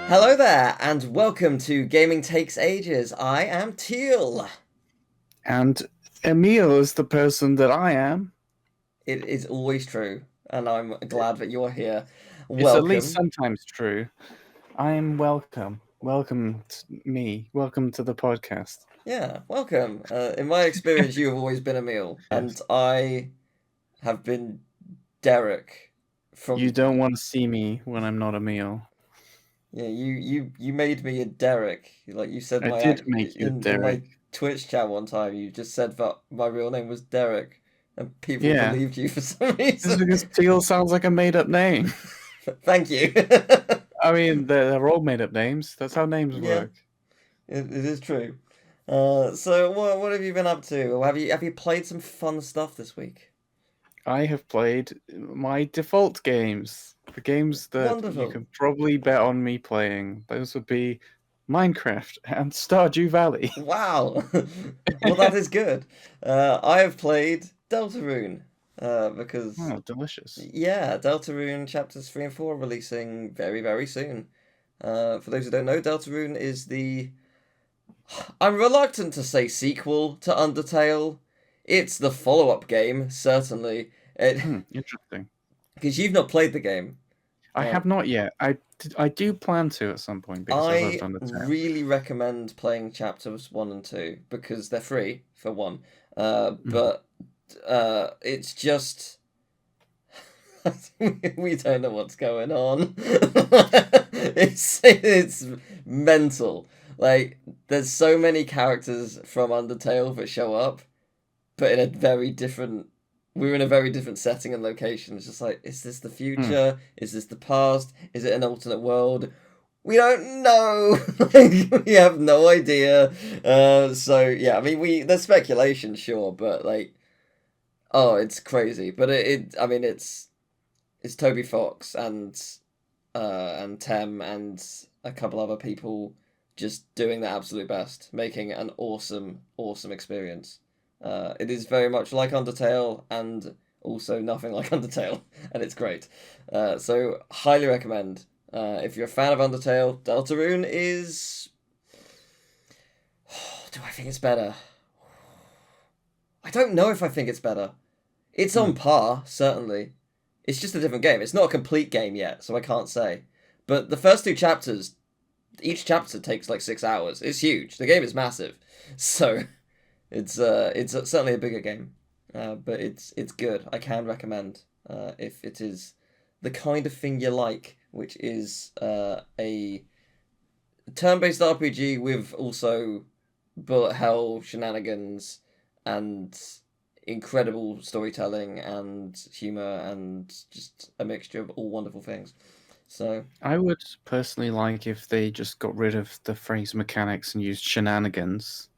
Hello there, and welcome to Gaming Takes Ages. I am Teal. And Emil is the person that I am. It is always true, and I'm glad that you're here. It's at least Welcome. sometimes true. I am welcome. Welcome to me. Welcome to the podcast. Yeah, welcome. In my experience, you have always been Emil, and Yes. I have been Derek. You From don't want to see me when I'm not Emil. yeah, you made me a Derek. Like you said, I my did act make you in Derek. my Twitch chat one time. You just said that my real name was Derek, and people Yeah. believed you for some This is reason. because Teal sounds like a made up name. Thank you. I mean, they're all made up names. That's how names Yeah. work. It is true. So what have you been up to? Or have you played some fun stuff this week? I have played my default games. The games that you Wonderful. can probably bet on me playing. Those would be Minecraft and Stardew Valley. Wow. Well, that is good. I have played Deltarune. Because Oh, delicious. yeah, Deltarune chapters 3 and 4 are releasing very, very soon. For those who don't know, Deltarune is the I'm reluctant to say sequel to Undertale. It's the follow-up game, certainly. Interesting. Because you've not played the game. I Uh, have not yet. I do plan to at some point because I loved I Undertale. really recommend playing chapters 1 and 2 because they're free for one. Mhm. But it's just we don't know what's going on. It's mental. Like there's so many characters from Undertale that show up, but in a very different. We're in a very different setting and location. It's just like, is this the Hmm. future? Is this the past? Is it an alternate world? We don't know. Like, we have no idea. So yeah, I mean, there's speculation, sure, but like, oh, it's crazy. But I mean, it's Toby Fox and Tem and a couple other people just doing their absolute best, making an awesome, awesome experience. It is very much like Undertale and also nothing like Undertale, and it's great. So highly recommend. If you're a fan of Undertale, Deltarune is. Do I think it's better? I don't know if I think it's better. It's Hmm. on par, certainly. It's just a different game. It's not a complete game yet, so I can't say. But the first two chapters, each chapter takes like 6 hours. It's huge. The game is massive, so it's certainly a bigger game. But it's good. I can recommend if it is the kind of thing you like, which is a turn-based RPG with also bullet hell shenanigans and incredible storytelling and humor and just a mixture of all wonderful things. So I would personally like if they just got rid of the phrase mechanics and used shenanigans.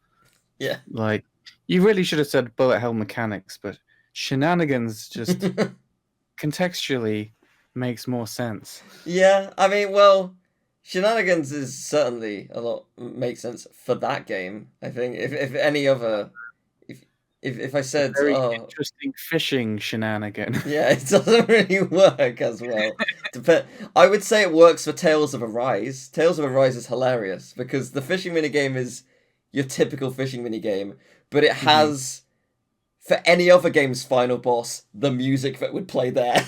yeah. Like, you really should have said bullet hell mechanics, but shenanigans just contextually makes more sense. Yeah, I mean, well, shenanigans is certainly a lot makes sense for that game. I think if any other if if I A said very oh interesting fishing shenanigan. yeah, it doesn't really work as well. Dep- I would say it works for Tales of Arise. Tales of Arise is hilarious because the fishing minigame is your typical fishing minigame, but it Mhm. has for any other game's final boss the music that would play there.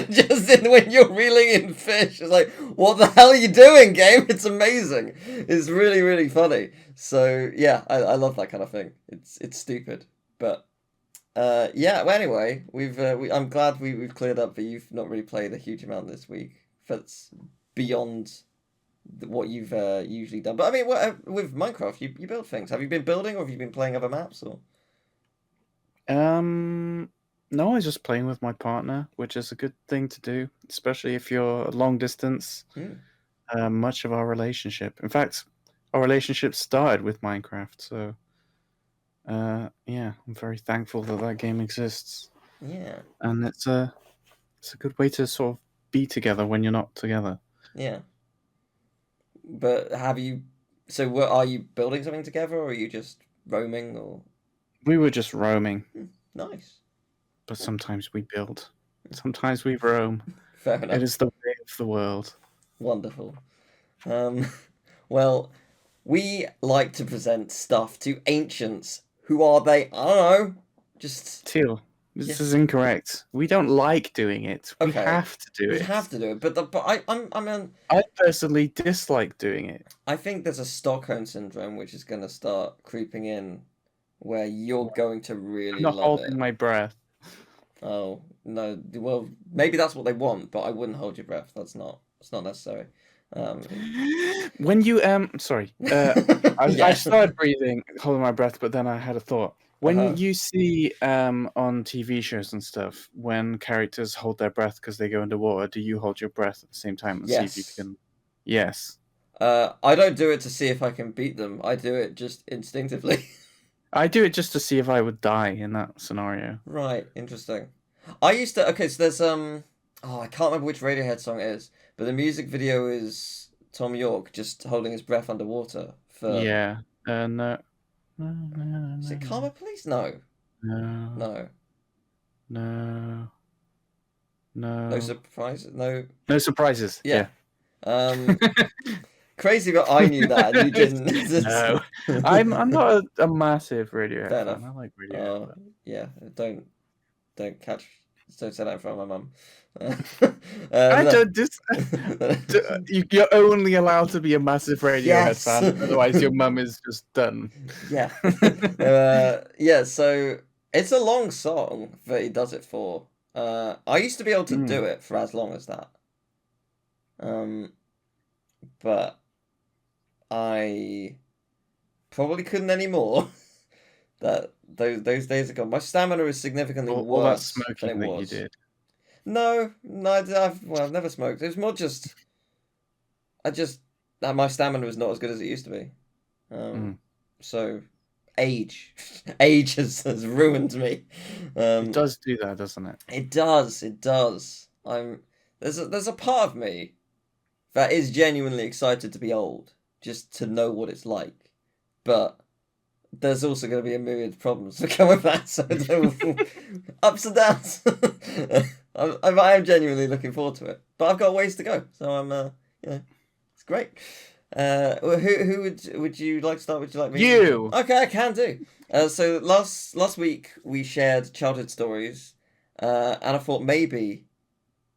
Just in when you're reeling in fish, it's like, what the hell are you doing, game? It's amazing. It's really, really funny. So yeah, I love that kind of thing. It's stupid, but yeah. Well, anyway, I'm glad we've cleared up that you've not really played a huge amount this week. That's beyond what you've usually done. But I mean, with Minecraft, you build things. Have you been building, or have you been playing other maps, or? Um, no, I was just playing with my partner, which is a good thing to do, especially if you're long distance. Hmm. Much of our relationship, in fact, our relationship started with Minecraft. So, yeah, I'm very thankful that that game exists, Yeah, and it's a good way to sort of be together when you're not together. yeah. But have you? So, what are you building something together, or are you just roaming? Or We were just roaming, nice, but sometimes we build, sometimes we roam. fair It enough. is the way of the world. Wonderful. Um, well, we like to present stuff to ancients. Who are they? I don't know. Just Teal, yeah. this is incorrect. We don't like doing it. We Okay. have to do We have it. to do it, but I personally dislike doing it. I think there's a Stockholm syndrome which is going to start creeping in, where you're going to I'm really not love it. holding my breath. Oh no, well maybe that's what they want, but I wouldn't hold your breath. It's not necessary. Um, When you sorry, I yeah. started breathing, holding my breath, but then I had a thought. When Uh-huh. you see on TV shows and stuff, when characters hold their breath because they go underwater, do you hold your breath at the same time and see if you Yes. can? Yes, I don't do it to see if I can beat them. I do it just instinctively. I do it just to see if I would die in that scenario. Right, interesting. I used to okay, so there's oh, I can't remember which Radiohead song it is, but the music video is Tom York just holding his breath underwater for Yeah, no, no, no, is it no, Karma Police? No. no, No. no, No no, surprise. No. no surprises. Yeah. Yeah. Um crazy but I knew that and you didn't. No, I'm not a massive Radiohead Fair fan. enough. I like Radiohead, Uh but yeah, don't catch don't say that in front of my mum. I No. don't just you're only allowed to be a massive Radiohead Yes. fan, otherwise your mum is just done. Yeah. Yeah, so it's a long song that he does it for. I used to be able to Mm. do it for as long as that. Um, but I probably couldn't anymore. That those days are gone. My stamina is significantly All that worse than it smoking that you was. did. No, no, I've never smoked. It was more just I just that my stamina was not as good as it used to be. Mm. So age, age has ruined me. It Um, does do that, doesn't it? it does, it does. There's a part of me that is genuinely excited to be old, just to know what it's like. But there's also going to be a myriad problems that come with that. So ups and downs. I am genuinely looking forward to it, but I've got ways to go. So you know, it's great. Who would you like to start? Would you like me? You. Okay, I can do. So last week we shared childhood stories, and I thought maybe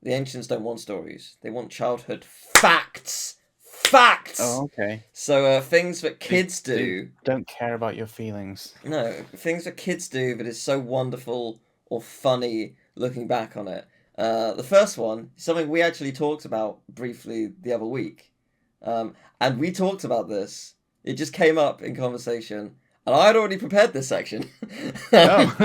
the ancients don't want stories; they want childhood facts. Facts. Oh, okay. So things that They kids they do. don't care about your feelings. No, things that kids do that is so wonderful or funny looking back on it. The first one, something we actually talked about briefly the other week. And we talked about this. It just came up in conversation, and I had already prepared this section. Oh.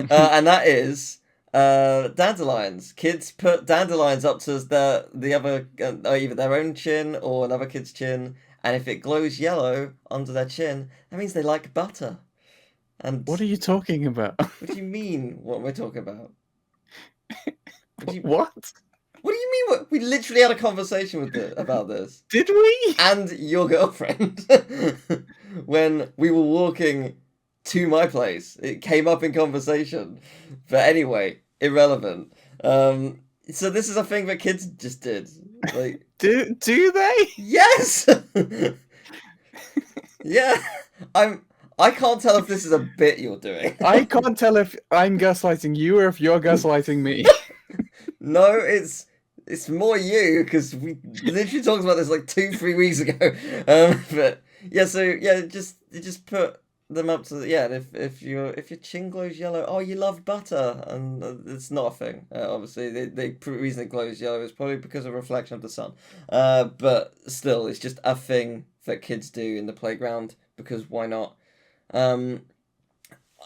And that is dandelions. Kids put dandelions up to the other, either their own chin or another kid's chin, and if it glows yellow under their chin, that means they like butter. And What are you talking about? what do you mean? What am I talking about? What do you What? What do you mean? What we literally had a conversation about this Did we? and your girlfriend when we were walking to my place. It came up in conversation, but anyway, irrelevant. So this is a thing that kids just did. Like, Do they? yes, yeah. I can't tell if this is a bit you're doing. I can't tell if I'm gaslighting you or if you're gaslighting me. No, it's more you because we literally talked about this like 2-3 weeks ago. But yeah, so yeah, you just put them up to yeah. And if your chin glows yellow, oh, you love butter, and it's not a thing. Obviously, the reason it glows yellow is probably because of reflection of the sun. But still, it's just a thing that kids do in the playground because why not? Um,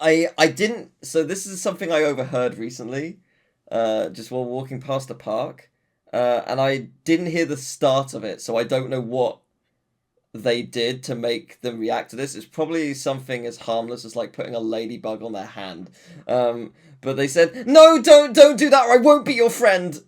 I didn't. So this is something I overheard recently, just while walking past a park, and I didn't hear the start of it, so I don't know what they did to make them react to this. It's probably something as harmless as like putting a ladybug on their hand. But they said, "No, don't do that, or I won't be your friend."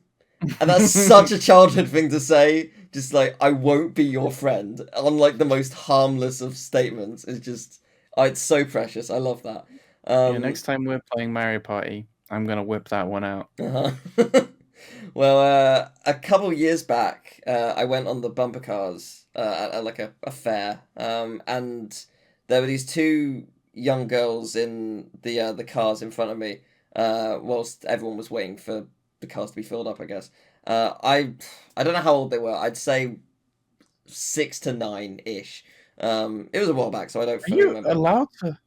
And that's such a childhood thing to say. Just like I won't be your friend, on like the most harmless of statements. It's just, it's so precious. I love that. Yeah, Um, next time we're playing Mario Party, I'm gonna whip that one out. uh-huh. Well, a couple years back, I went on the bumper cars at like a fair, and there were these two young girls in the cars in front of me, whilst everyone was waiting for the cars to be filled up, I guess. I don't know how old they were. I'd say 6 to 9 ish. It was a while back, so I don't Are fully you remember. allowed to?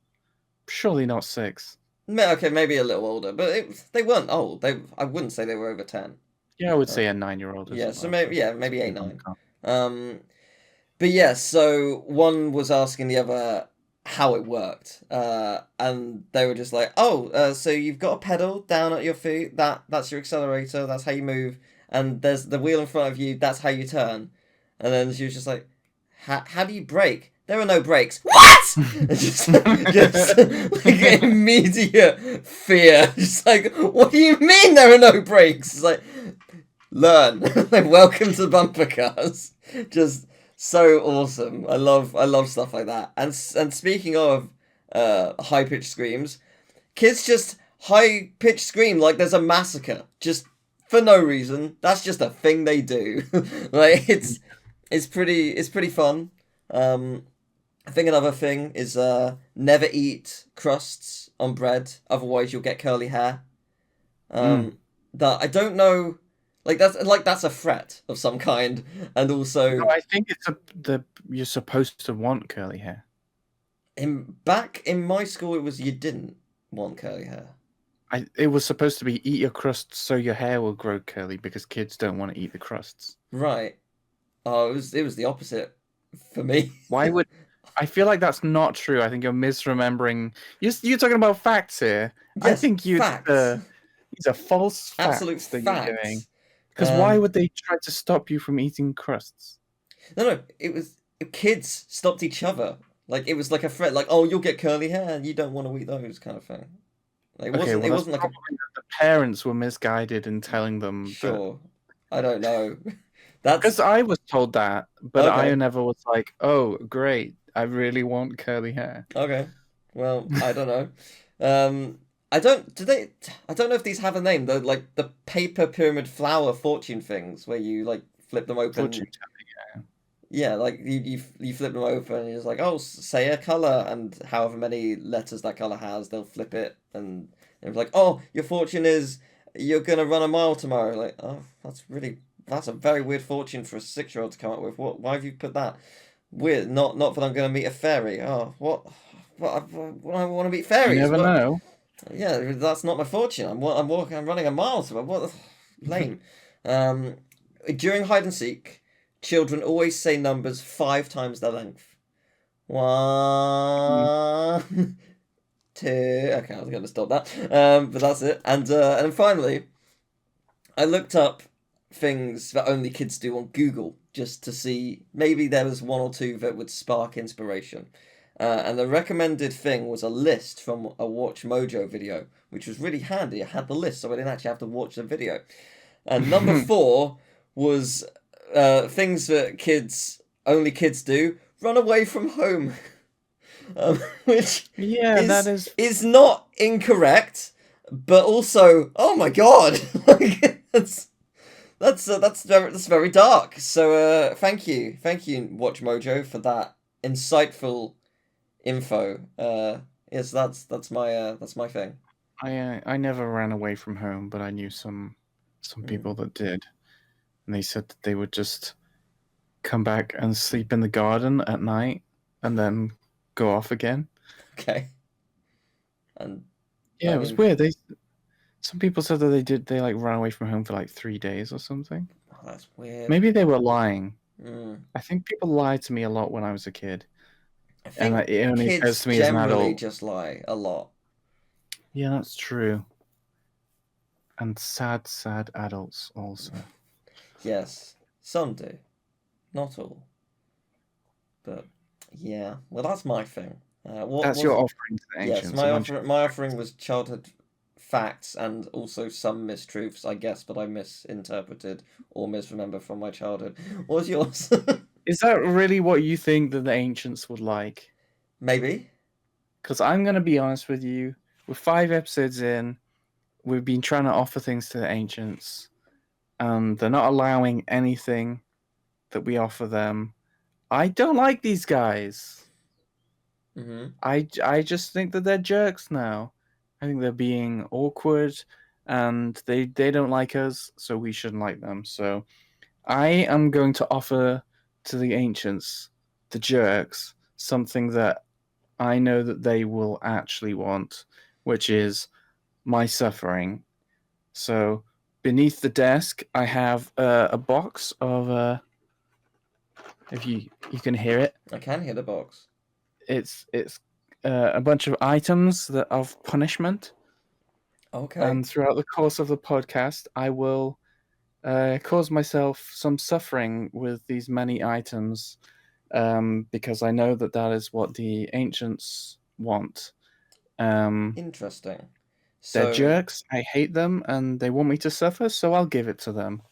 Surely not 6. Okay, maybe a little older, but they weren't old. I wouldn't say they were over 10. Yeah, I would Uh, say a 9-year-old is yeah, so allowed to maybe be eight, on the nine. car. Um, but yeah, so one was asking the other how it worked, and they were just like, "Oh, so you've got a pedal down at your feet. That's your accelerator. That's how you move. And there's the wheel in front of you. That's how you turn." And then she was just like, how do you brake? There are no brakes. What? Just like immediate fear. Just like, what do you mean there are no brakes? It's like, learn. Like, welcome to bumper cars. Just so awesome. I love stuff like that. And speaking of high pitched screams, kids just high pitched scream like there's a massacre. Just for no reason. That's just a thing they do. Like it's pretty fun. Um, I think another thing is never eat crusts on bread, otherwise you'll get curly hair. Mm. Um, that I don't know, that's a threat of some kind, and No, also I think it's you're supposed to want curly hair. in back in my school it was you didn't want curly hair. It was supposed to be eat your crust so your hair will grow curly because kids don't want to eat the crusts. Right. Oh, it was the opposite for me. Why would I feel like that's not true? I think you're misremembering. You're talking about facts here. I Yes, think facts, these are false absolute facts that you're giving. facts. Because why Um, would they try to stop you from eating crusts? no, it was kids stopped each other. Like it was like a threat, like, oh, you'll get curly hair and you don't want to eat those kind of thing. Like, it Okay, wasn't well it that's wasn't like a probably that the parents were misguided in telling them that. sure. I don't know. That's Because I was told that, but I okay. never was like, "Oh, great! I really want curly hair." Okay. Well, I don't know. I don't. Do they? I don't know if these have a name. The paper pyramid flower fortune things where you like flip them Fortune open. telling. Yeah, like you flip them open and you're just like, oh, say a color, and however many letters that color has, they'll flip it, and it's like, oh, your fortune is you're gonna run a mile tomorrow. Like, oh, that's a very weird fortune for a 6-year-old to come up with. What? Why have you put that? Weird. Not that I'm gonna meet a fairy. Oh, what? What I want to meet You fairies. never What? know. Yeah, that's not my fortune. I'm walking. I'm running a mile. So what? Lame. Um, during hide and seek, children always say numbers 5 times their length. One, two. Okay, I was going to stop that. But that's it. And then finally, I looked up things that only kids do on Google just to see maybe there was one or two that would spark inspiration. And the recommended thing was a list from a Watch Mojo video, which was really handy. I had the list, so I didn't actually have to watch the video. And number four was things that only kids do: run away from home, which Yeah, that is is. is not incorrect, but also, oh my god, like, that's very dark. So thank you, Watch Mojo, for that insightful info. Yes, that's my thing. I never ran away from home, but I knew some Mm, people that did, and they said that they would just come back and sleep in the garden at night, and then go off again. okay, and Yeah, I it was mean, weird. Some people said that they like ran away from home for like 3 days or something. oh, that's weird. Maybe they were lying. Mm. I think people lied to me a lot when I was a kid, I and think it only kids occurs to me as an generally adult. just lie a lot. Yeah, that's true. And sad, sad adults also. Yes, some do, not all. But yeah, well, that's my thing. What That's your was offering to the yes, ancients, a my bunch of offer my offering was childhood facts and also some mistruths, I guess, but I misinterpreted or misremember from my childhood. What was yours? Is that really what you think that the ancients would like? Maybe. Because I'm going to be honest with you, we're 5 episodes in, we've been trying to offer things to the ancients, and they're not allowing anything that we offer them. I don't like these guys. Hmm. I just think that they're jerks now. I think they're being awkward, and they don't like us, so we shouldn't like them. So I am going to offer to the ancients, the jerks, something that I know that they will actually want, which is my suffering. So beneath the desk, I have a box of if you can hear it, I can hear the box. it's a bunch of items that of punishment. Okay. And throughout the course of the podcast, I will cause myself some suffering with these many items, because I know that that is what the ancients want. Um, Interesting. they're So, jerks. I hate them, and they want me to suffer, so I'll give it to them.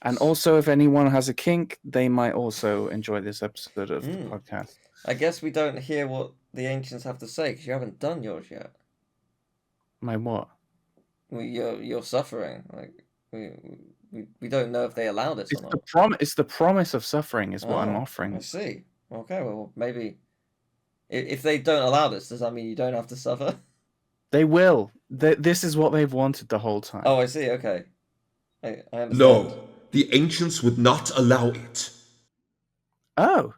And also, if anyone has a kink, they might also enjoy this episode of the mm, podcast. I guess we don't hear what the ancients have to say because you haven't done yours yet. My what? You're suffering. Like we don't know if they allow this or It's the not. It's the promise of suffering is what I'm Oh, I offering. see. Okay, well maybe if they don't allow this, does that mean you don't have to suffer? They will. This is what they've wanted the whole time. Oh, I see. Okay, I understand. No, the ancients would not allow it. Oh,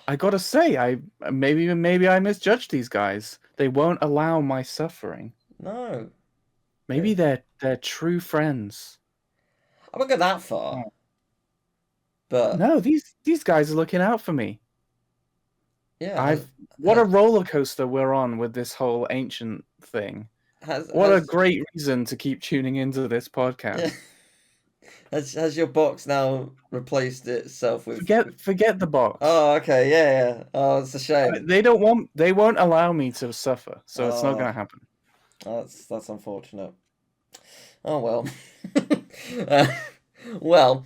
I gotta say, I maybe I misjudged these guys. They won't allow my suffering. No, Maybe they're true friends. I won't go that far, but No, these guys are looking out for me. yeah, I've What a has roller coaster we're on with this whole ancient thing. What a has great reason to keep tuning into this yeah podcast. has your box now replaced itself with... Forget the box. Oh, okay, yeah, yeah. Oh, it's a shame. They won't allow me to suffer, so it's not Oh, gonna happen. that's unfortunate. Oh well. uh, well,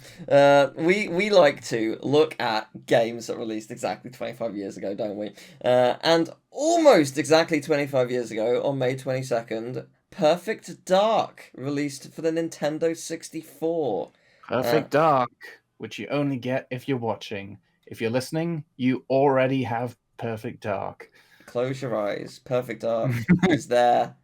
we like to look at games that released exactly 25 years ago, don't we? And almost exactly 25 years ago, on May 22nd, Perfect Dark released for the Nintendo 64. Uh, Perfect Dark, which you only get if you're watching. If you're listening, you already have Perfect Dark. close your eyes. Perfect Dark is there.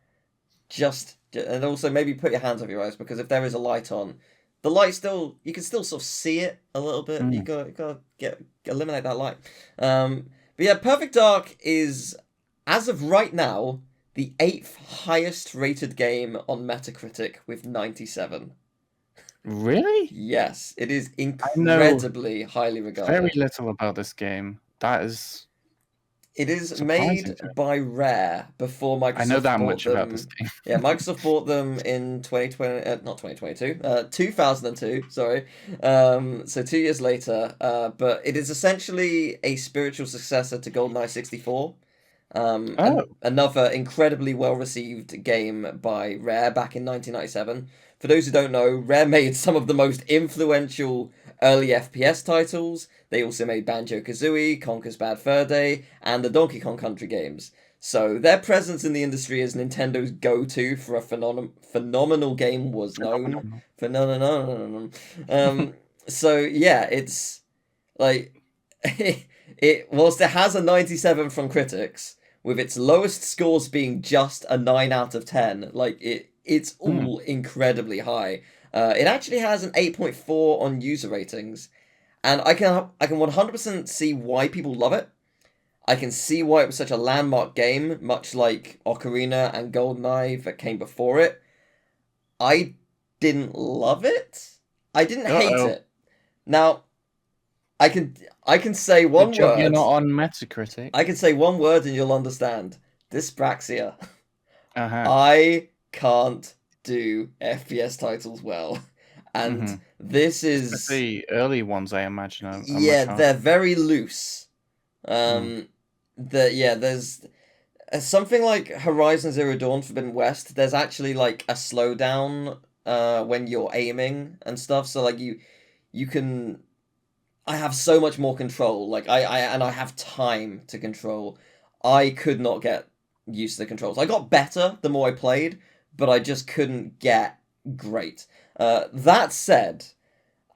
And also maybe put your hands over your eyes because if there is a light on, the light still you can still sort of see it a little bit. Mm. You gotta get eliminate that light. But yeah, Perfect Dark is, as of right now, the eighth highest rated game on Metacritic with 97. Really? Yes, it is I know incredibly highly very regarded. little about this game. That is It is surprising made to me. by Rare before I know Microsoft that bought much about this them. game. Yeah, Microsoft bought them in 2020, not 2022, 2002, sorry. So 2 years later, but it is essentially a spiritual successor to GoldenEye 64. Oh, Another incredibly well received game by Rare back in 1997. For those who don't know, Rare made some of the most influential early FPS titles. They also made Banjo Kazooie, Conker's Bad Fur Day, and the Donkey Kong Country games. So their presence in the industry as Nintendo's go-to for a phenomenal game was known. phenomenal. Phenomenal. So yeah, it's like it whilst it has a 97 from critics, with its lowest scores being just a 9 out of 10, like it's Mm. all incredibly high. It actually has an 8.4 on user ratings, and I can 100% see why people love it. I can see why it was such a landmark game, much like Ocarina and GoldenEye that came before it. I didn't love it. I didn't hate Uh-oh. it. Now, I can I can say Good one job you're word. not on Metacritic. I can say one word and you'll understand. Dyspraxia. Uh-huh. I can't do FPS titles well. And Mm-hmm. this is, Especially early ones, I imagine, are yeah, much they're harder. very loose. Mm. There's something like Horizon Zero Dawn Forbidden West. There's actually like a slowdown when you're aiming and stuff. So like you can I have so much more control. Like I have time to control. I could not get used to the controls. I got better the more I played, but I just couldn't get great. That said,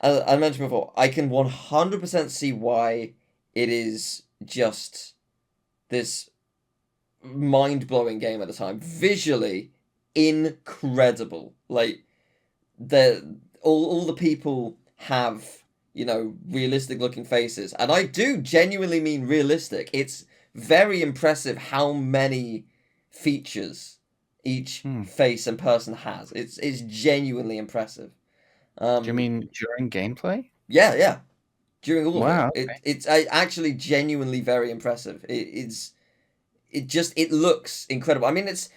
as I mentioned before, I can 100% see why it is just this mind-blowing game at the time. Visually incredible. Like all the people have, realistic looking faces. And I do genuinely mean realistic. It's very impressive how many features each face and person has. It's genuinely impressive. Do you mean during gameplay? Yeah. During all of it, Wow. it's actually genuinely very impressive. It looks incredible. I mean, it's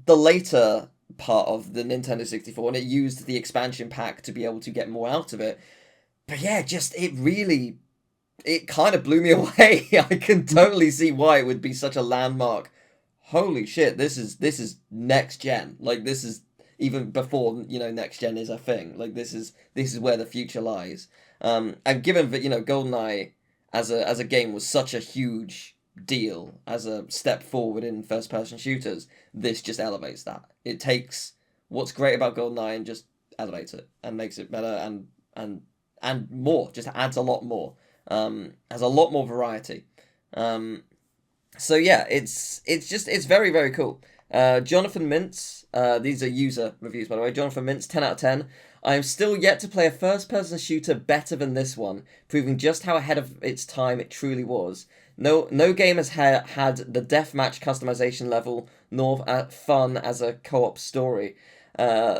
the later part of the Nintendo 64, and it used the expansion pack to be able to get more out of it. But yeah, it kind of blew me away. I can totally see why it would be such a landmark. Holy shit, this is next gen. Like, this is even before, next gen is a thing. Like, this is where the future lies. And given that, GoldenEye as a game was such a huge deal as a step forward in first person shooters, this just elevates that. It takes what's great about GoldenEye and just elevates it and makes it better and more, just adds a lot more. Has a lot more variety. So yeah, it's very, very cool. Jonathan Mintz, these are user reviews by the way. Jonathan Mintz, 10 out of 10. I am still yet to play a first-person shooter better than this one, proving just how ahead of its time it truly was. No game has had the deathmatch customization level, nor fun as a co-op story.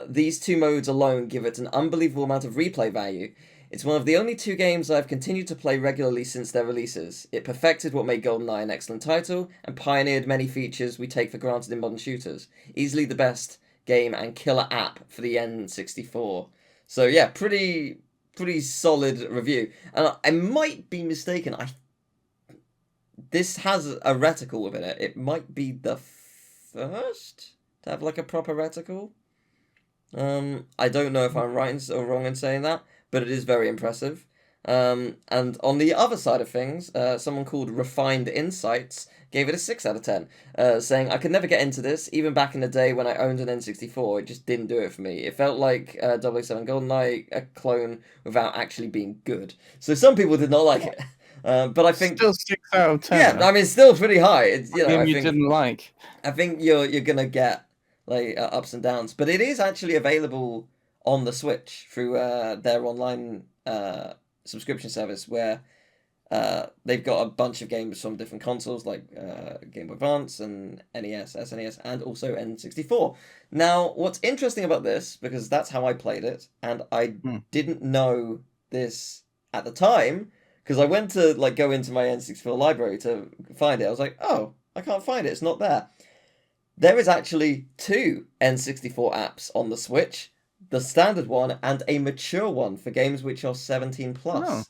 These two modes alone give it an unbelievable amount of replay value. It's one of the only two games I've continued to play regularly since their releases. It perfected what made GoldenEye an excellent title, and pioneered many features we take for granted in modern shooters. Easily the best game and killer app for the N64. So yeah, pretty solid review. And I might be mistaken. This has a reticle within it. It might be the first to have like a proper reticle. I don't know if I'm right or wrong in saying that, but it is very impressive. And on the other side of things, someone called Refined Insights gave it a 6 out of 10, saying, I could never get into this, even back in the day when I owned an N64, it just didn't do it for me. It felt like 007 GoldenEye, a clone, without actually being good. So some people did not like it. But I think still 6 out of 10. Yeah, I mean, still pretty high. It's, Game I you think didn't like. I think you're gonna get like ups and downs, but it is actually available on the Switch through their online subscription service, where they've got a bunch of games from different consoles like Game Boy Advance and NES, SNES, and also N64. Now, what's interesting about this, because that's how I played it, and I didn't know this at the time, because I went to like go into my N64 library to find it. I was like, oh, I can't find it. It's not there. There is actually two N64 apps on the Switch, the standard one and a mature one for games which are 17 plus,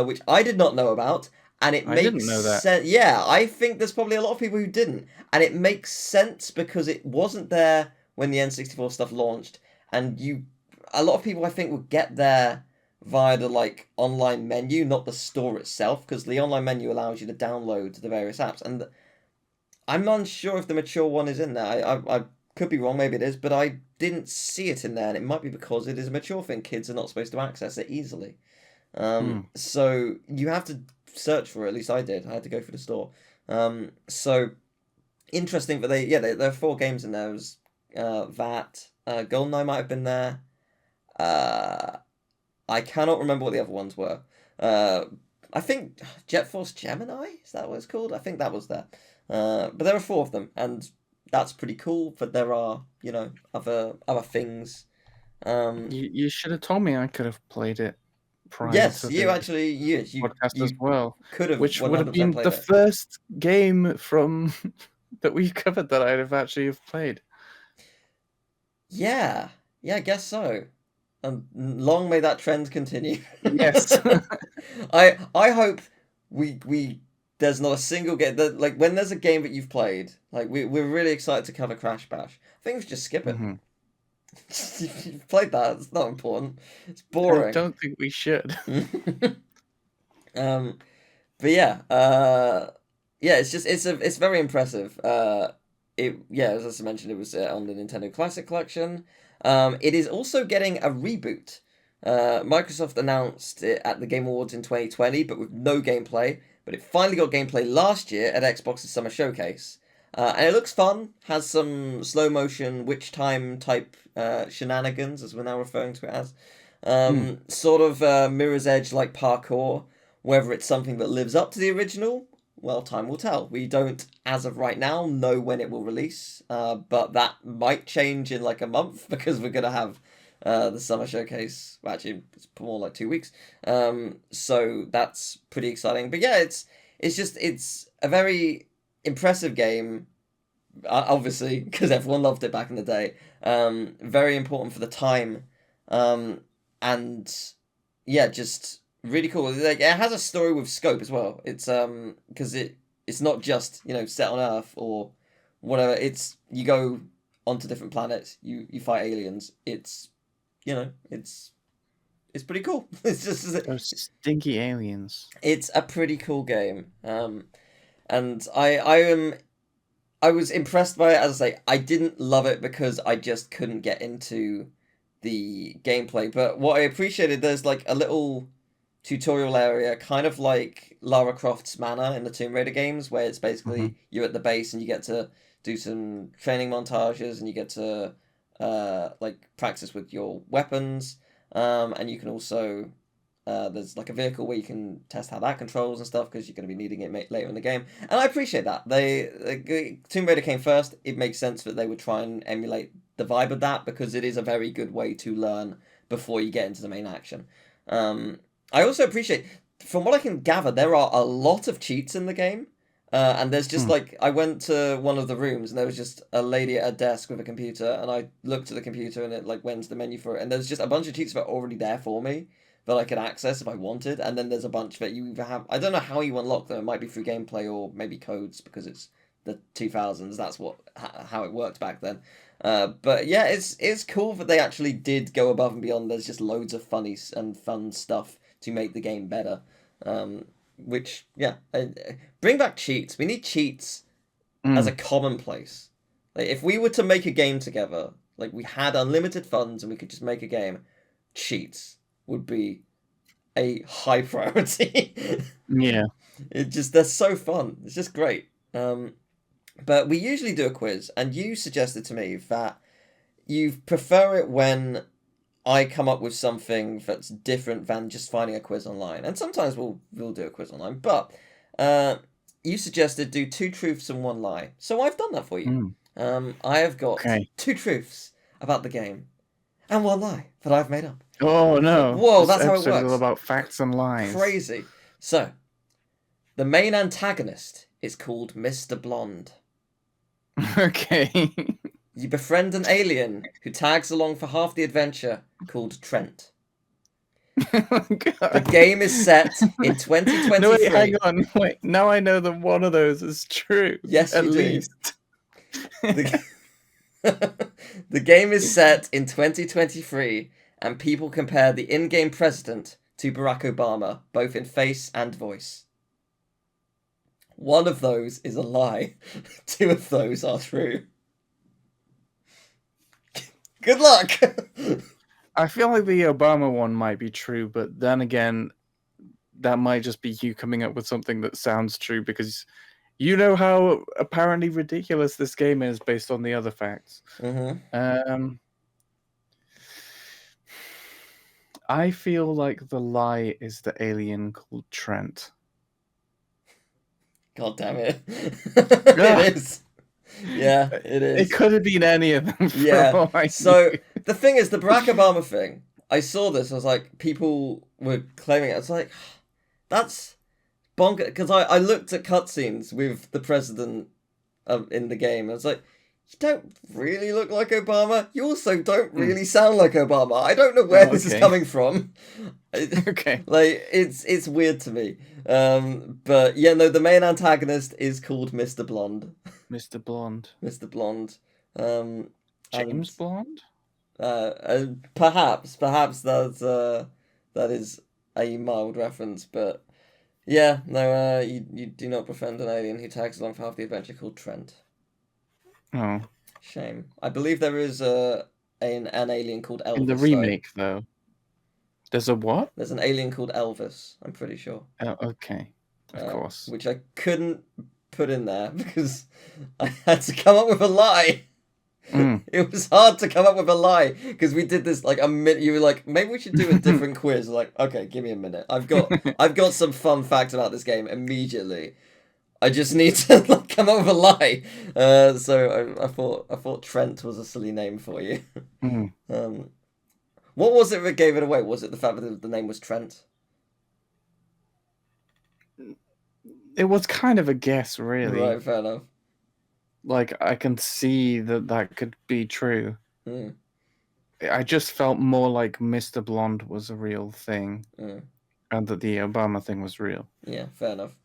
which I did not know about, and it I makes didn't know that. sense. Yeah, I think there's probably a lot of people who didn't, and it makes sense because it wasn't there when the N64 stuff launched, and a lot of people I think would get there via the like online menu, not the store itself, because the online menu allows you to download the various apps, and I'm unsure if the mature one is in there. I could be wrong, maybe it is, but I didn't see it in there, and it might be because it is a mature thing. Kids are not supposed to access it easily. So you have to search for it, at least I did. I had to go through the store. So interesting, but there are 4 games in there. It was that. GoldenEye might have been there. I cannot remember what the other ones were. I think Jet Force Gemini, is that what it's called? I think that was there. But there are 4 of them, and that's pretty cool. But there are, other things. You should have told me. I could have played it prior Yes, to you the actually, yes, podcast as well, could have which would have 100% been played the it. first game from that we covered that I'd have actually have played. Yeah, I guess so. And long may that trend continue. Yes. I hope we there's not a single game that, like, when there's a game that you've played, like we're really excited to cover Crash Bash. I think we should just skip it. You've played that, it's not important. It's boring. I don't think we should. But yeah, it's very impressive. as I mentioned, it was on the Nintendo Classic Collection. It is also getting a reboot. Microsoft announced it at the Game Awards in 2020, but with no gameplay. But it finally got gameplay last year at Xbox's Summer Showcase. And it looks fun, has some slow motion witch time type shenanigans, as we're now referring to it as. Sort of Mirror's Edge like parkour. Whether it's something that lives up to the original, well, time will tell. We don't, as of right now, know when it will release, but that might change in like a month because we're going to have the Summer Showcase. Well, actually, it's more like 2 weeks. So that's pretty exciting. But yeah, it's a very impressive game, obviously, because everyone loved it back in the day. Very important for the time. And yeah, just really cool. Like, it has a story with scope as well. It's because it's not just set on Earth or whatever. It's you go onto different planets. You fight aliens. It's it's pretty cool. It's just Those stinky aliens. it's a pretty cool game. And I was impressed by it. As I say, I didn't love it because I just couldn't get into the gameplay. But what I appreciated, there's like a little tutorial area, kind of like Lara Croft's Manor in the Tomb Raider games, where it's basically you're at the base and you get to do some training montages and you get to like practice with your weapons, and you can also there's like a vehicle where you can test how that controls and stuff because you're going to be needing it later in the game, and I appreciate that. Tomb Raider came first. It makes sense that they would try and emulate the vibe of that because it is a very good way to learn before you get into the main action. I also appreciate, from what I can gather, there are a lot of cheats in the game. And there's just like, I went to one of the rooms and there was just a lady at a desk with a computer, and I looked at the computer and it like went to the menu for it, and there's just a bunch of cheats that are already there for me that I could access if I wanted, and then there's a bunch that you either have, I don't know how you unlock them, it might be through gameplay or maybe codes because it's the 2000s, that's how it worked back then. But yeah, it's cool that they actually did go above and beyond. There's just loads of funny and fun stuff to make the game better. Which, yeah, bring back cheats. We need cheats as a commonplace. Like, if we were to make a game together, like we had unlimited funds and we could just make a game, cheats would be a high priority. Yeah. They're so fun. It's just great. But we usually do a quiz, and you suggested to me that you prefer it when I come up with something that's different than just finding a quiz online. And sometimes we'll do a quiz online, but you suggested do 2 truths and 1 lie. So I've done that for you. I have got 2 truths about the game and 1 lie that I've made up. Oh no. Whoa, this that's how it episode is works. all about facts and lies. Crazy. So, the main antagonist is called Mr. Blonde. Okay. You befriend an alien who tags along for half the adventure called Trent. Oh, God. The game is set in 2023. No, wait, hang on. Wait, now I know that one of those is true. Yes, at you do. least. The game is set in 2023, and people compare the in-game president to Barack Obama, both in face and voice. 1 of those is a lie. 2 of those are true. Good luck! I feel like the Obama one might be true, but then again, that might just be you coming up with something that sounds true because you know how apparently ridiculous this game is based on the other facts. I feel like the lie is the alien called Trent. God damn it. It is. Yeah, it is. It could have been any of them. Yeah. So the thing is, the Barack Obama thing, I saw this, I was like, people were claiming it. I was like, that's bonkers. Because I looked at cutscenes with the president in the game. I was like, you don't really look like Obama. You also don't really sound like Obama. I don't know where this is coming from. Okay. Like, it's weird to me. But yeah, no, the main antagonist is called Mr. Blonde. Mr. Blonde. Mr. Blonde. James Blonde? Perhaps that is a mild reference, but yeah, no, you do not befriend an alien who tags along for half the adventure called Trent. Oh, Shame. I believe there is an alien called in the Elvis, though. remake though, there's a what? There's an alien called Elvis, I'm pretty sure. Oh, okay, of course. Which I couldn't put in there because I had to come up with a lie. Mm. It was hard to come up with a lie because we did this like a minute. You were like, maybe we should do a different quiz. Like, okay, give me a minute. I've got some fun facts about this game immediately. I just need to like, come up with a lie. So I thought Trent was a silly name for you. Mm. What was it that gave it away? Was it the fact that the name was Trent? It was kind of a guess, really. Right, fair enough. Like, I can see that could be true. Mm, I just felt more like Mr. Blonde was a real thing, and that the Obama thing was real. yeah, fair enough.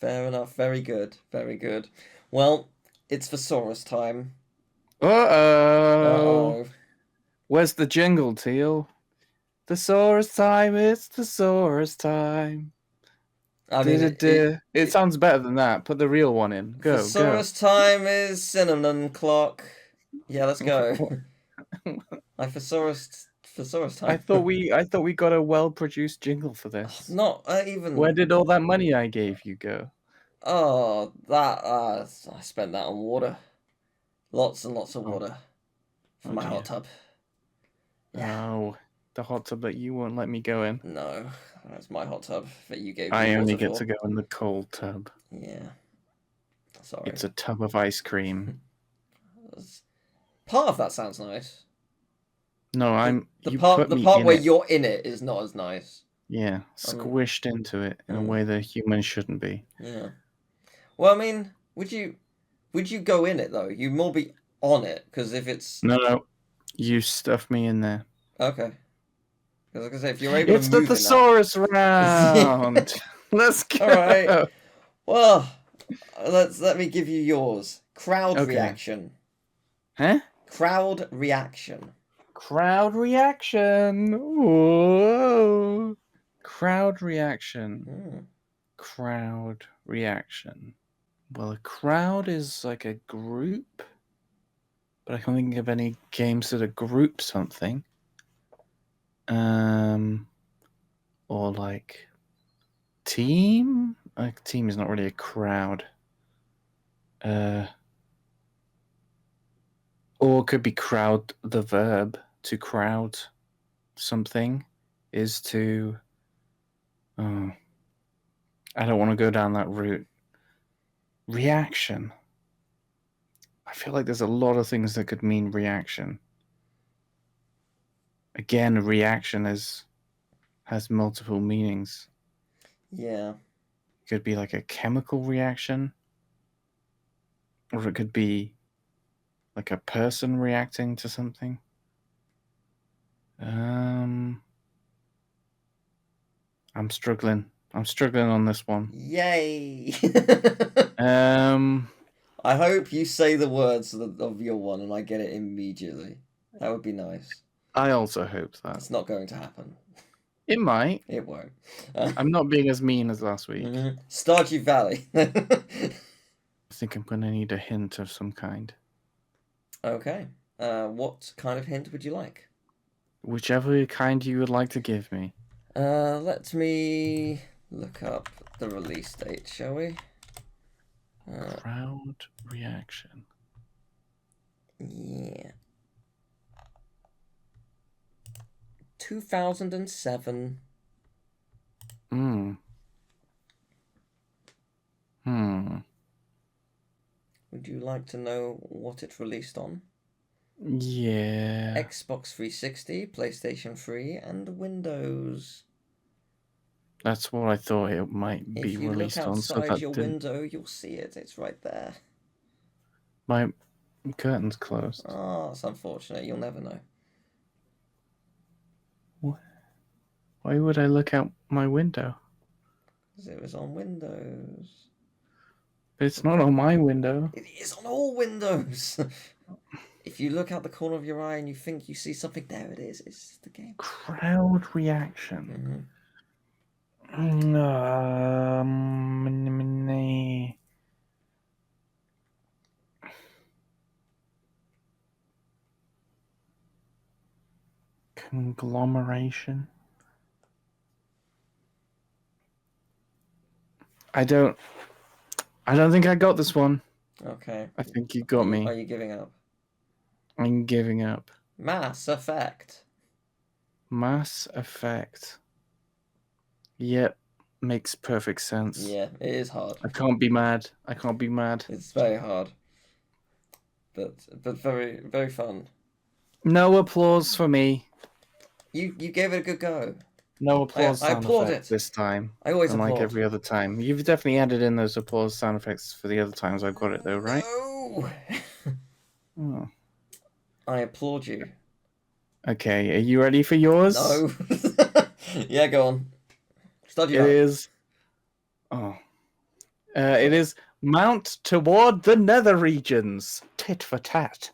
Fair enough. Very good. Very good. Well, it's Thesaurus time. Uh-oh. Uh-oh. Where's the jingle, Teal? Thesaurus time, it's Thesaurus time. I mean, It sounds better than that. Put the real one in. Go, Thesaurus time is cinnamon clock. Yeah, let's go. I Thesaurus time. I thought we got a well-produced jingle for this. Not even. Where did all that money I gave you go? Oh, that I spent that on water. Lots and lots of water for my dear. hot tub. Yeah. Oh, the hot tub that you won't let me go in. No, that's my hot tub that you gave me I only water get for. to go in the cold tub. Yeah. Sorry. It's a tub of ice cream. Part of that sounds nice. No, The you part put me in where it. you're in it is not as nice. Yeah, squished into it in a way that humans shouldn't be. Yeah. Well, I mean, would you go in it though? You'd more be on it because if it's No, you stuff me in there. okay. Because like I say, if you're able It's to the move in that. thesaurus round. Let's go. All right. Well, let me give you yours. Crowd Okay. reaction. Huh? Crowd reaction. Crowd reaction. Whoa. Crowd reaction. Crowd reaction. Well, a crowd is like a group, but I can't think of any games that are group something. Or like team. Like team is not really a crowd. Or it could be crowd. The verb to crowd something is to. Oh, I don't want to go down that route. Reaction. I feel like there's a lot of things that could mean reaction. Again, reaction has multiple meanings. Yeah. It could be like a chemical reaction, or it could be like a person reacting to something. I'm struggling. I'm struggling on this one. Yay. I hope you say the words of your one and I get it immediately. That would be nice. I also hope that. It's not going to happen. It might. It won't. I'm not being as mean as last week. Stardew Valley. I think I'm going to need a hint of some kind. Okay. What kind of hint would you like? Whichever kind you would like to give me. Let me look up the release date, shall we? Crowd reaction. Yeah. 2007. Would you like to know what it released on? Yeah. Xbox 360, PlayStation 3, and Windows. That's what I thought it might be released on. If you look outside your window, you'll see it. It's right there. My curtain's closed. Oh, that's unfortunate. You'll never know. Why would I look out my window? Because it was on Windows. But it's not on my window. It is on all windows. If you look out the corner of your eye and you think you see something, there it is. It's the game. Crowd reaction. Conglomeration. I don't think I got this one. Okay. I think you got me. Are you giving up? I'm giving up. Mass Effect. Mass Effect. Yep, makes perfect sense. Yeah, it is hard. I can't be mad. It's very hard. But very, very fun. No applause for me. You gave it a good go. No applause I sound applaud effects it. this time. I always Unlike applaud. every other time. You've definitely added in those applause sound effects for the other times I've got it though, right? No. Oh. I applaud you. Okay, are you ready for yours? No. Yeah, go on. Start It you out. is. Oh. It is Mount Toward the Nether Regions. Tit for tat.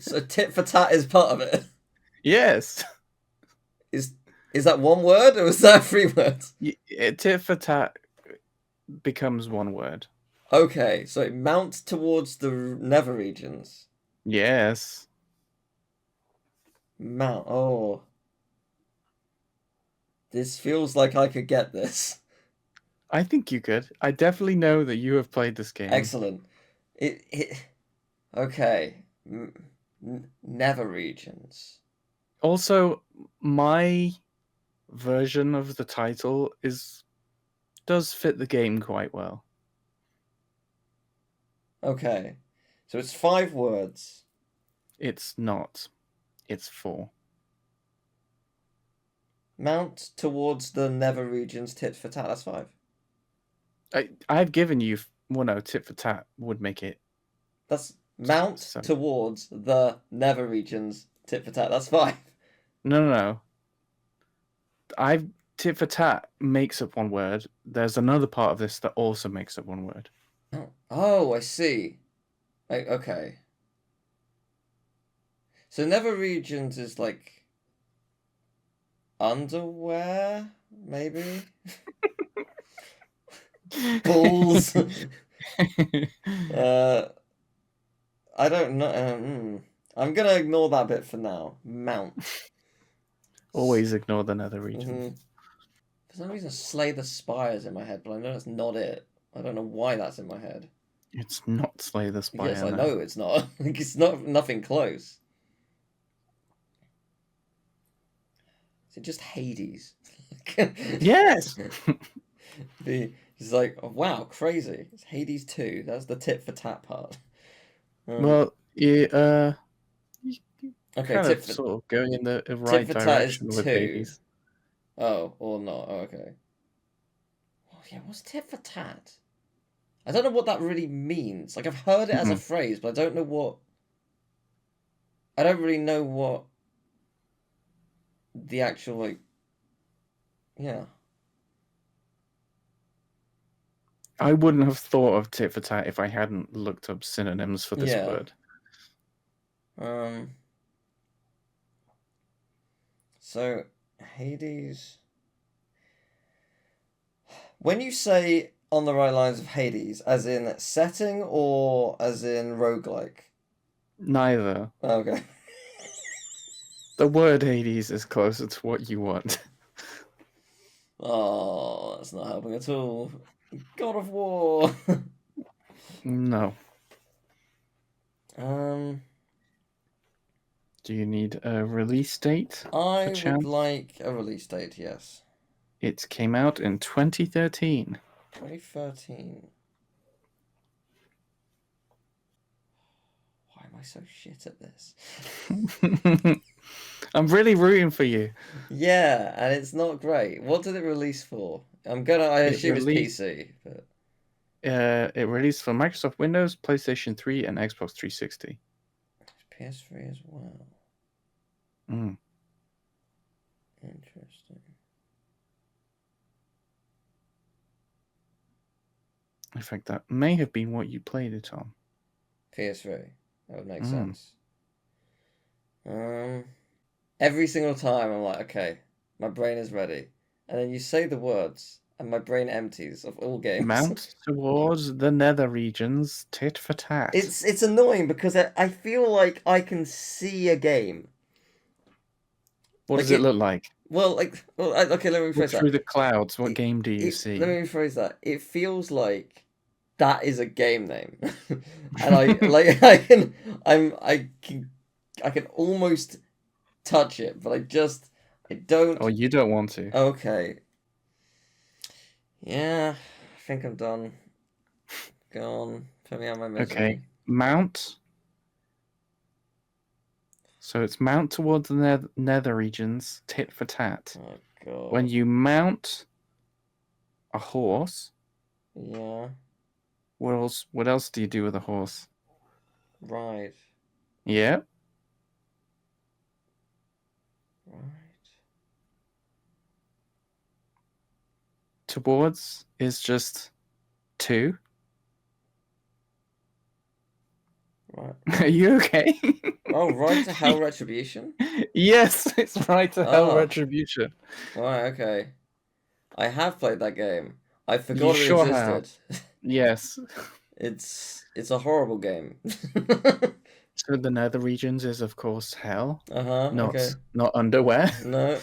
So tit for tat is part of it. Yes. Is that one word or is that 3 words? Tit for tat becomes one word. Okay, so it mounts towards the nether regions. Yes. Mount. Oh. This feels like I could get this. I think you could. I definitely know that you have played this game. Excellent. Okay. Nether regions. Also, my version of the title does fit the game quite well. Okay. So it's 5 words. It's not. It's 4. Mount towards the nether regions, tit for tat. That's 5. I've given you. Well, no, tit for tat would make it. That's mount towards the nether regions, tit for tat. That's 5. No. Tit for tat makes up one word. There's another part of this that also makes up one word. Oh, I see. Okay. So nether regions is like underwear, maybe? Balls. I don't know. I'm gonna ignore that bit for now. Mount. Always ignore the nether regions. For some reason, Slay the Spires in my head, but I know that's not it. I don't know why that's in my head. It's not Slay the Spire. Yes, I know it's not. It's nothing close. Is it just Hades? Yes. He's like, oh, wow, crazy. It's Hades 2. That's the tit for tat part. Well, okay, kind of sort of going in the right direction with 2. Hades. Oh, or not. Oh, okay. Oh, yeah, what's tit for tat? I don't know what that really means. Like, I've heard it as a phrase, but I don't know what... I don't really know what the actual, like... Yeah. I wouldn't have thought of tit for tat if I hadn't looked up synonyms for this word. So, Hades... When you say on the right lines of Hades, as in setting or as in roguelike? Neither. Okay. The word Hades is closer to what you want. Oh, that's not helping at all. God of War. No. Do you need a release date? I would like a release date, yes. It came out in 2013. 2013. Why am I so shit at this? I'm really rooting for you. Yeah, and it's not great. What did it release for? I assume it's PC, but... It released for Microsoft Windows, PlayStation 3, and Xbox 360. PS3 as well. Interesting. In fact, that may have been what you played it on. PS3. That would make sense. Every single time I'm like, okay, my brain is ready. And then you say the words, and my brain empties of all games. Mount towards the nether regions, tit for tat. It's annoying because I feel like I can see a game. What Like does it look like? Well, okay, let me Look rephrase through that. the clouds. What game do you see? Let me rephrase that. It feels like that is a game name, and I like I can almost touch it, but I don't. Oh, you don't want to. Okay. Yeah, I think I'm done. Go on, put me out of my misery. Okay, mount. So it's mount towards the nether regions, tit for tat. Oh god. When you mount a horse, Yeah. what else do you do with a horse? Right. Yeah. Right. Towards is just 2. Right. Are you okay? Oh, right to hell retribution. Yes, it's right to hell Oh. retribution. Right. Okay. I have played that game. I You forgot it sure have. existed. Yes. It's a horrible game. So the nether regions is of course hell, Uh-huh. Okay. not underwear. No.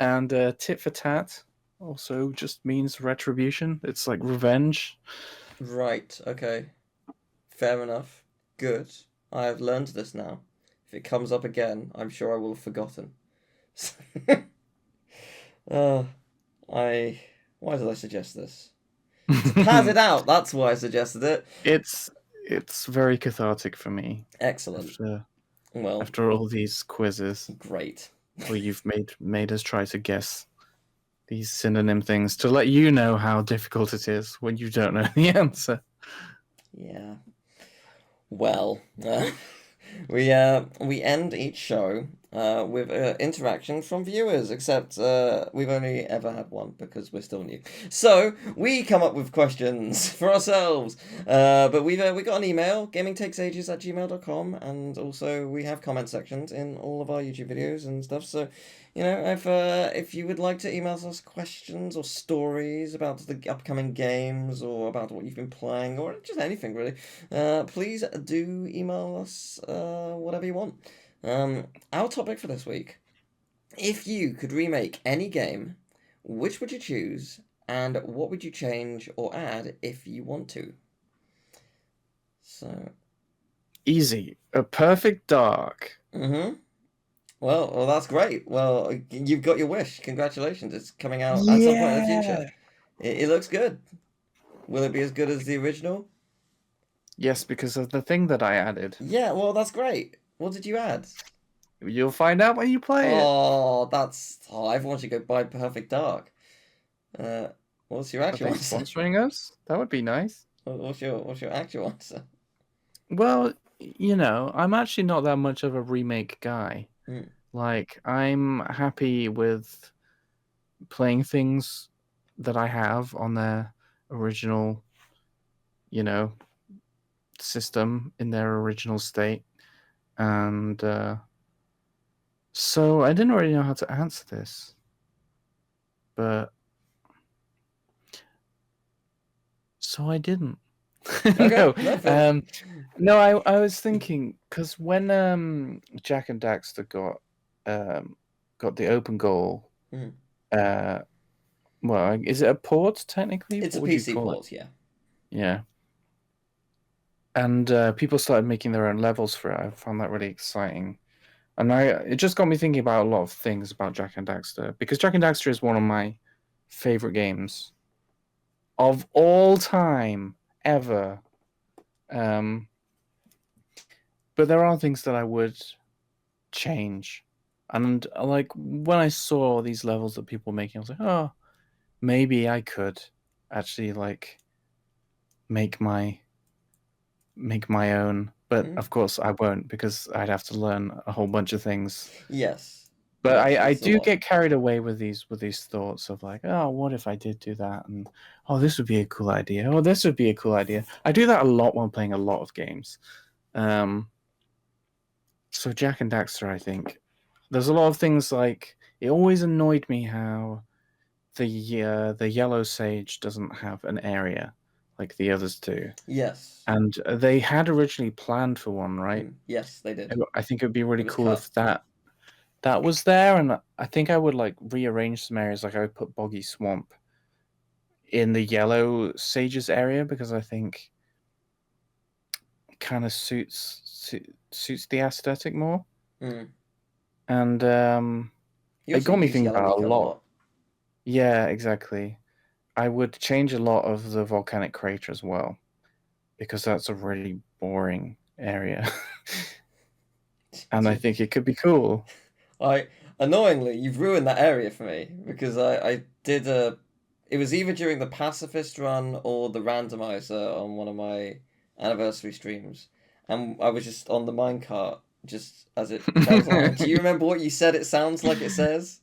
And tit for tat also just means retribution. It's like revenge. Right. Okay. Fair enough. Good. I have learned this now. If it comes up again, I'm sure I will have forgotten. uh, Why did I suggest this? To pad it out. That's why I suggested it. It's very cathartic for me. Excellent. Well, After all these quizzes, great. where you've made us try to guess these synonym things to let you know how difficult it is when you don't know the answer. Yeah. Well, we end each show with interaction from viewers, except we've only ever had one because we're still new. So we come up with questions for ourselves. But we got an email, gamingtakesages@gmail.com, and also we have comment sections in all of our YouTube videos and stuff. So, if you would like to email us questions or stories about the upcoming games or about what you've been playing or just anything really, please do email us whatever you want. Our topic for this week: if you could remake any game, which would you choose, and what would you change or add if you want to? So. Easy. A Perfect Dark. Mm-hmm. Well, that's great. Well, you've got your wish. Congratulations. It's coming out at some point in the future. It looks good. Will it be as good as the original? Yes, because of the thing that I added. Yeah, well, that's great. What did you add? You'll find out when you play it. Everyone should go buy Perfect Dark. What's your Are actual they answer? sponsoring us? That would be nice. What's your actual answer? Well, I'm actually not that much of a remake guy. Mm. Like, I'm happy with playing things that I have on their original, system in their original state. And so I didn't really know how to answer this. But so I didn't. Okay, no, I was thinking because when Jack and Daxter got the open goal, Mm. well, is it a port technically? It's What a would you PC call it? port, yeah. Yeah. And people started making their own levels for it. I found that really exciting. And it just got me thinking about a lot of things about Jack and Daxter, because Jack and Daxter is one of my favorite games of all time ever. But there are things that I would change. And like when I saw these levels that people were making, I was like, oh, maybe I could actually like make my own. But of course I won't, because I'd have to learn a whole bunch of things. Yes. But Yes, I it's a do lot. get carried away with these thoughts of like, oh, what if I did do that? And oh, this would be a cool idea. Oh, this would be a cool idea. I do that a lot when playing a lot of games. So Jack and Daxter, I think there's a lot of things like it always annoyed me how the yellow sage doesn't have an area like the others do, Yes. and they had originally planned for one, right? Yes, they did. I think it would be really It was cool cut. if that was there, and I think I would like rearrange some areas. Like I would put Boggy Swamp in the yellow sages area because I think it kind of suits the aesthetic more. Mm. And You it also got me use thinking yellow about a eco a lot. lot. Yeah, exactly. I would change a lot of the volcanic crater as well because that's a really boring area. And I think it could be cool. Annoyingly, you've ruined that area for me because I did a. It was either during the pacifist run or the randomizer on one of my anniversary streams, and I was just on the minecart just as it tells along. Do you remember what you said? It sounds like it says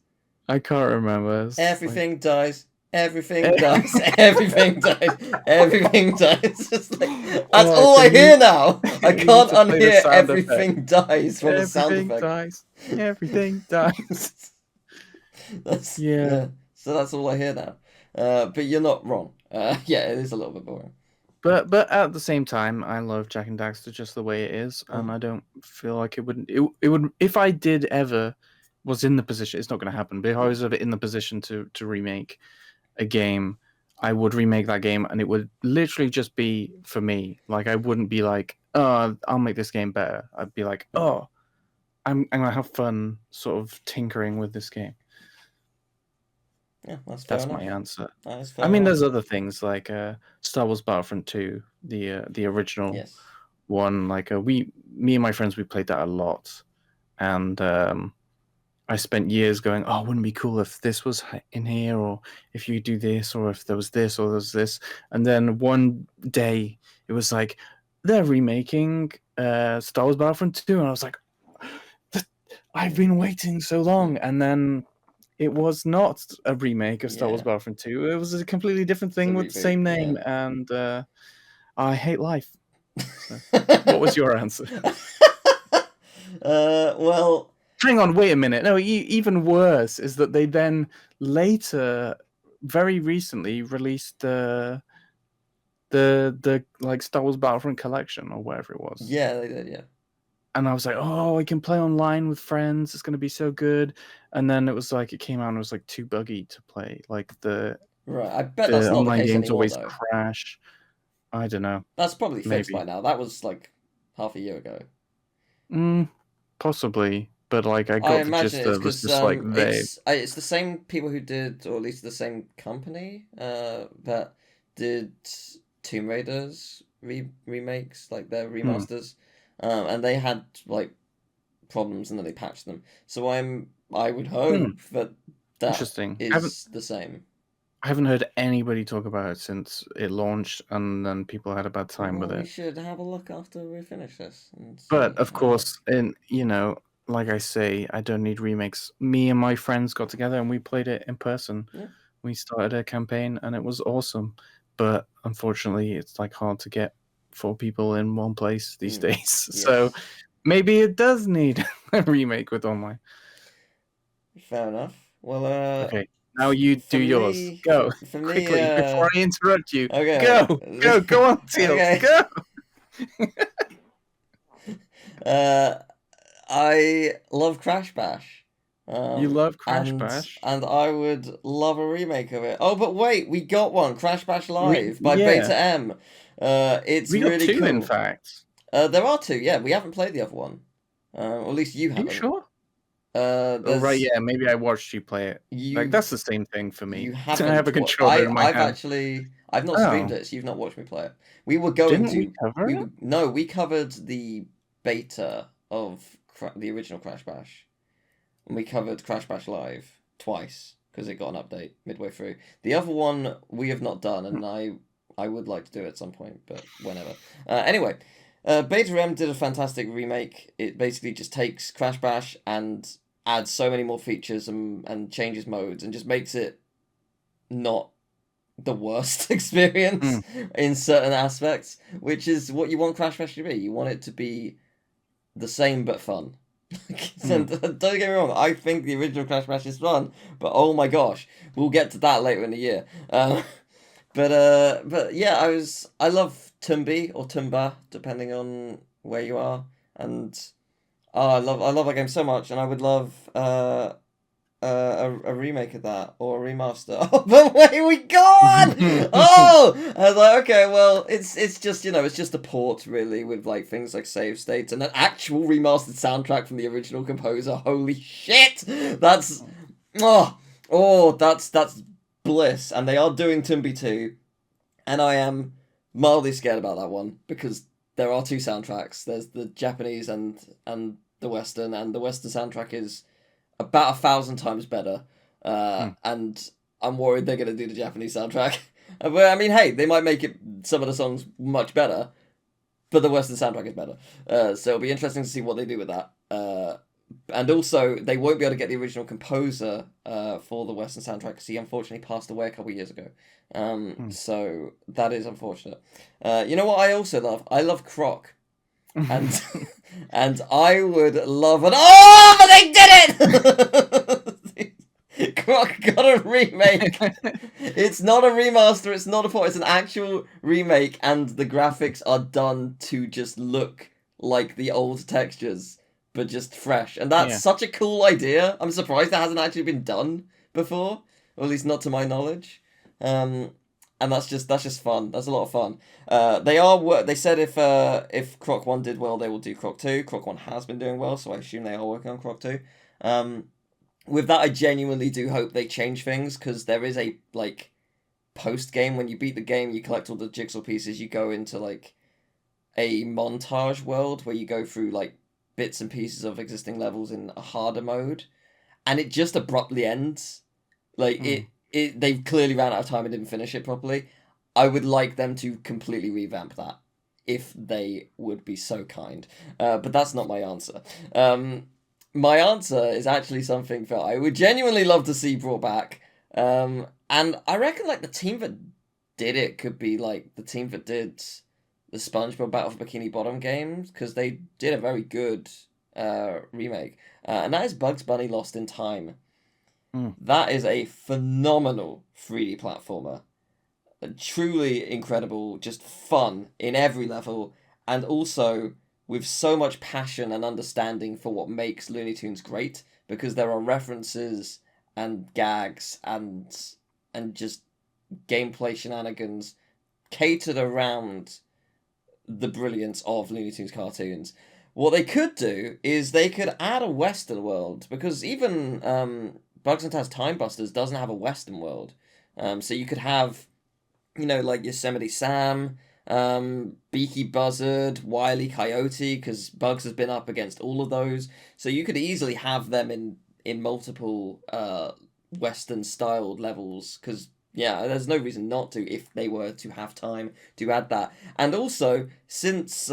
I can't remember. It's like everything dies. Everything dies, everything dies, everything dies. Just like, that's oh, all I can hear now. I you need can't to play the unhear sound effect. everything dies from a sound Everything effect. dies. Everything dies. Yeah. Yeah. So that's all I hear now. But you're not wrong. Yeah, it is a little bit boring. But at the same time, I love Jack and Daxter just the way it is, and I don't feel like it wouldn't. It would if I did ever was in the position. It's not going to happen. But if I was ever in the position to remake a game, I would remake that game, and it would literally just be for me. Like I wouldn't be like, oh, I'll make this game better. I'd be like, oh, I'm gonna have fun, sort of tinkering with this game. Yeah, that's fair enough. My answer. That is fair I mean, enough. there's other things like Star Wars Battlefront 2, the original Yes. one. Like me and my friends, we played that a lot, and I spent years going, "Oh, wouldn't it be cool if this was in here, or if you do this, or if there was this, or there's this." And then one day, it was like they're remaking Star Wars Battlefront 2, and I was like, "I've been waiting so long," and then. It was not a remake of Star Wars Battlefront 2. It was a completely different thing with the same name, and I hate life. So, what was your answer? Well, hang on, wait a minute. No, even worse is that they then later, very recently, released the like Star Wars Battlefront collection or whatever it was. Yeah, they did. Yeah. And I was like, oh, I can play online with friends. It's going to be so good. And then it was like, it came out and it was like too buggy to play. Like right. I bet that's not the online case games anymore, always though. crash. I don't know. That's probably fixed by now. That was like half a year ago. Possibly. But like, I got the gist that it was just like it's the same people who did, or at least the same company, that did Tomb Raiders remakes, like their remasters. And they had like problems and then they patched them. So I would hope that Interesting. is the same. I haven't heard anybody talk about it since it launched, and then people had a bad time with it. We should have a look after we finish this. But of course, like I say, I don't need remakes. Me and my friends got together and we played it in person. Yeah. We started a campaign and it was awesome. But unfortunately, it's like hard to get 4 people in one place these days. Yes. So maybe it does need a remake with online. Fair enough. Well, okay. Now you do yours. Go quickly before I interrupt you. Okay. Go on, Teal. Okay. Go. I love Crash Bash. You love Crash Bash? And I would love a remake of it. Oh, but wait, we got one. Crash Bash Live by Beta M. It's we got really 2, cool. in fact. There are 2, yeah. We haven't played the other one. Or at least you haven't. Are you sure? Oh, right, yeah. Maybe I watched you play it. Like, that's the same thing for me. You haven't. I have a controller in my hand. I've not streamed it, so you've not watched me play it. We were going Didn't we cover it? No, we covered the beta of the original Crash Bash. And we covered Crash Bash Live twice, because it got an update midway through. The other one we have not done, and I would like to do it at some point, but whenever. Anyway, Beta M did a fantastic remake. It basically just takes Crash Bash and adds so many more features and changes modes and just makes it not the worst experience in certain aspects, which is what you want Crash Bash to be. You want it to be the same but fun. And don't get me wrong, I think the original Crash Bash is fun, but oh my gosh, we'll get to that later in the year. But yeah, I love Tumbi or Tumba, depending on where you are, and I love that game so much, and I would love a remake of that or a remaster. Oh, but where we gone? Oh, I was like, okay, well, it's just it's just a port really with like things like save states and an actual remastered soundtrack from the original composer. Holy shit, that's that's bliss. And they are doing Tumbi 2, and I am mildly scared about that one because there are two soundtracks. There's the Japanese and the Western, and the Western soundtrack is about 1,000 times better. And I'm worried they're going to do the Japanese soundtrack. But I mean, hey, they might make some of the songs much better, but the Western soundtrack is better. So it'll be interesting to see what they do with that. And also, they won't be able to get the original composer for the Western soundtrack because he unfortunately passed away a couple of years ago. So that is unfortunate. You know what I also love? I love Croc. And and I would love an but they did it! Croc got a remake. It's not a remaster, it's not a port, it's an actual remake, and the graphics are done to just look like the old textures, but just fresh. And that's such a cool idea. I'm surprised that hasn't actually been done before, or at least not to my knowledge. And that's just fun. That's a lot of fun. They said if Croc 1 did well, they will do Croc 2. Croc 1 has been doing well, so I assume they are working on Croc 2. With that, I genuinely do hope they change things, because there is a like post game. When you beat the game, you collect all the jigsaw pieces, you go into like a montage world where you go through like bits and pieces of existing levels in a harder mode, and it just abruptly ends. Like they clearly ran out of time and didn't finish it properly. I would like them to completely revamp that, if they would be so kind. But that's not my answer. My answer is actually something that I would genuinely love to see brought back. And I reckon like the team that did it could be like the team that did the SpongeBob Battle for Bikini Bottom games, because they did a very good remake. And that is Bugs Bunny Lost in Time. That is a phenomenal 3D platformer. Truly incredible, just fun in every level, and also with so much passion and understanding for what makes Looney Tunes great, because there are references and gags and just gameplay shenanigans catered around the brilliance of Looney Tunes cartoons. What they could do is they could add a Western world, because even Bugs and Taz Time Busters doesn't have a Western world. So you could have, like Yosemite Sam, Beaky Buzzard, Wile E. Coyote, because Bugs has been up against all of those. So you could easily have them in multiple Western-styled levels, because, yeah, there's no reason not to if they were to have time to add that. And also, since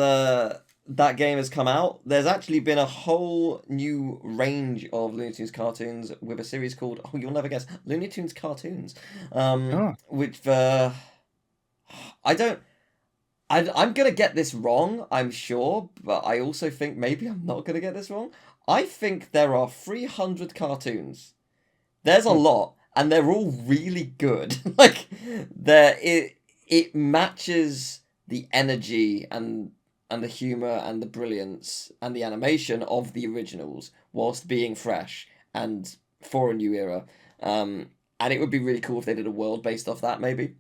that game has come out, there's actually been a whole new range of Looney Tunes cartoons with a series called, you'll never guess, Looney Tunes Cartoons. Which, I'm gonna get this wrong, I'm sure, but I also think maybe I'm not gonna get this wrong. I think there are 300 cartoons. There's a lot, and they're all really good. Like, it matches the energy and the humor and the brilliance and the animation of the originals, whilst being fresh and for a new era. And it would be really cool if they did a world based off that, maybe.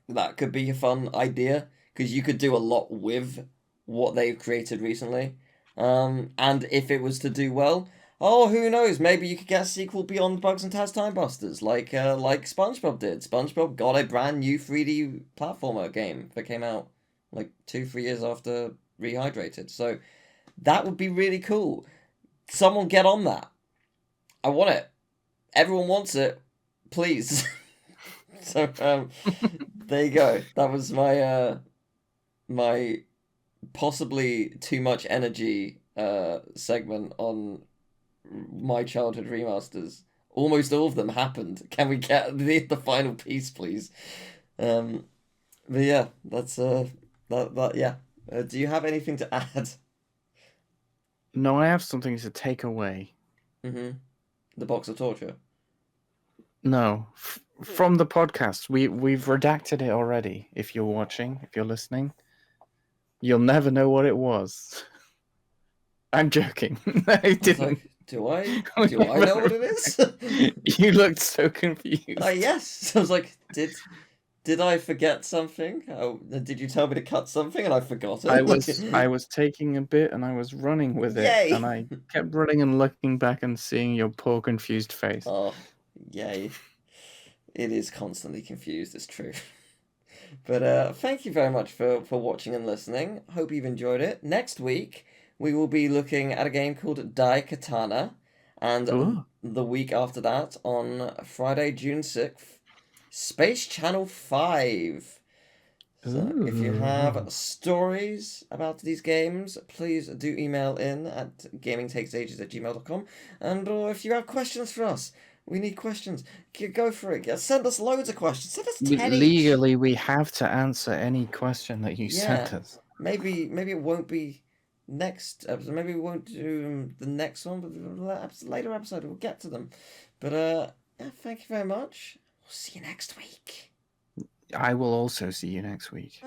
That could be a fun idea, because you could do a lot with what they've created recently. And if it was to do well, who knows? Maybe you could get a sequel beyond Bugs and Taz Time Busters, like SpongeBob did. SpongeBob got a brand new 3D platformer game that came out like 2-3 years after Rehydrated. So that would be really cool. Someone get on that. I want it. Everyone wants it. Please. So there you go. That was my my possibly too much energy segment on my childhood remasters. Almost all of them happened. Can we get the final piece, please? But yeah, that's that yeah. Do you have anything to add? No, I have something to take away. The box of torture. No, from the podcast. We've redacted it already. If you're watching, if you're listening, you'll never know what it was. I'm joking. I I was didn't. like, do I know what it is? You looked so confused. Yes. I was like, did I forget something? Oh, did you tell me to cut something and I forgot it? I was taking a bit and I was running with it, Yay! and I kept running and looking back and seeing your poor confused face. Oh, yay. It is constantly confused, it's true. But thank you very much for watching and listening. Hope you've enjoyed it. Next week, we will be looking at a game called Dai Katana. And Ooh. the week after that, on Friday, June 6th, Space Channel 5. So if you have stories about these games, please do email in at gamingtakesages@gmail.com. And or if you have questions for us, we need questions. Go for it. Send us loads of questions. Send us 10 each. Legally, we have to answer any question that you Yeah. sent us. Maybe it won't be next episode. Maybe we won't do the next one, but the later episode we'll get to them. But yeah, thank you very much. We'll see you next week. I will also see you next week.